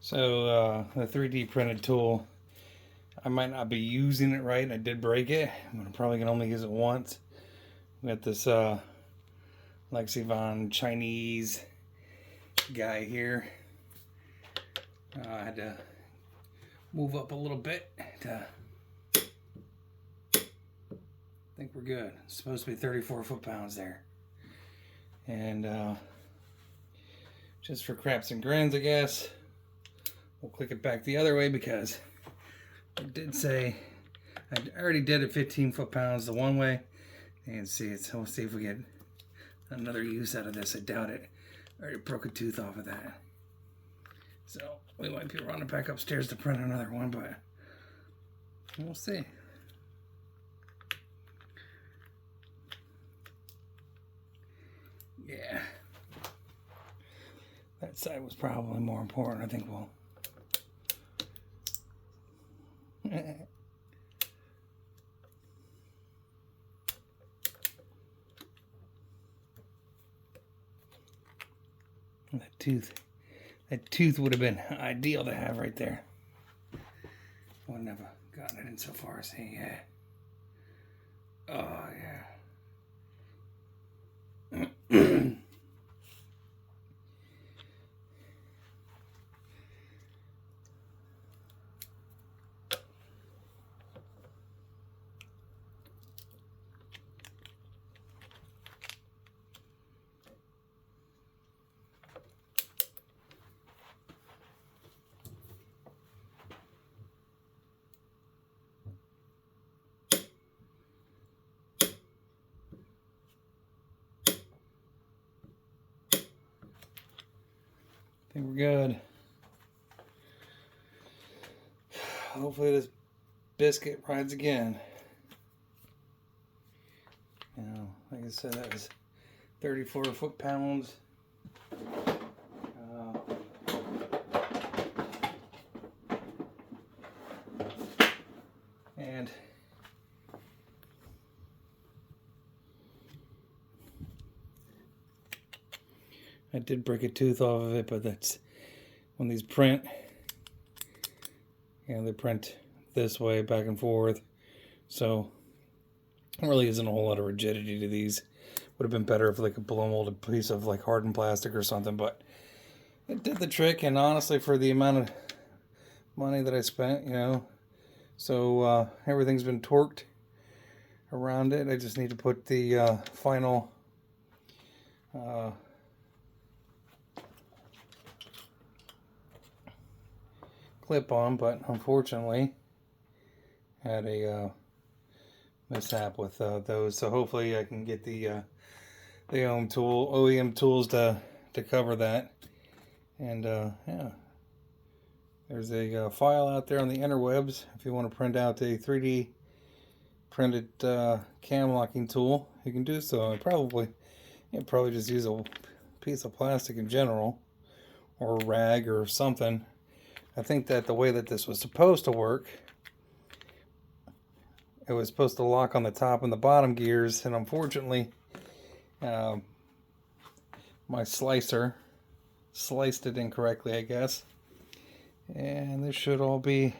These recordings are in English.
So the 3D printed tool, I might not be using it right. I did break it. I'm probably gonna only use it once. We got this Lexivon Chinese guy here. I had to move up a little bit to think we're good. It's supposed to be 34 foot-pounds there. And just for craps and grins, I guess, we'll click it back the other way because it did say I already did it 15 foot-pounds the one way. And see it, so we'll see if we get another use out of this. I doubt it. I already broke a tooth off of that. So we might be running back upstairs to print another one, but we'll see. Yeah. That side was probably more important. I think we'll... That tooth would have been ideal to have right there. Wouldn't have gotten it in so far. See, yeah. Oh, yeah. I think we're good. Hopefully this biscuit rides again. You know, like I said, that was 34 foot-pounds. And I did break a tooth off of it, but that's when these print, you know, they print this way back and forth, so there really isn't a whole lot of rigidity to these. Would have been better if like a blow molded piece of like hardened plastic or something, but it did the trick. And honestly, for the amount of money that I spent, you know, so everything's been torqued around it. I just need to put the final clip on, but unfortunately had a mishap with those. So hopefully I can get the OEM tools to cover that. And yeah, there's a file out there on the interwebs if you want to print out a 3D printed cam locking tool. You can do so. Probably just use a piece of plastic in general, or a rag or something. I think that the way that this was supposed to work, it was supposed to lock on the top and the bottom gears, and unfortunately my slicer sliced it incorrectly, I guess. And this should all be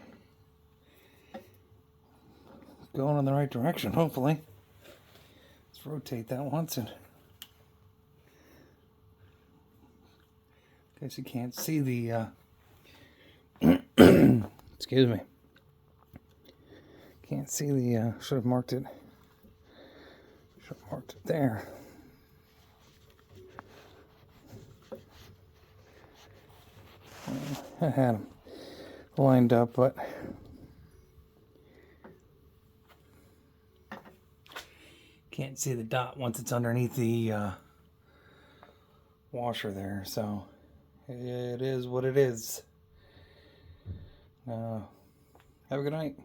going in the right direction, hopefully. Let's rotate that once, and in case you can't see the excuse me, can't see the should have marked it there. I had them lined up, but can't see the dot once it's underneath the washer there, so it is what it is. Have a good night.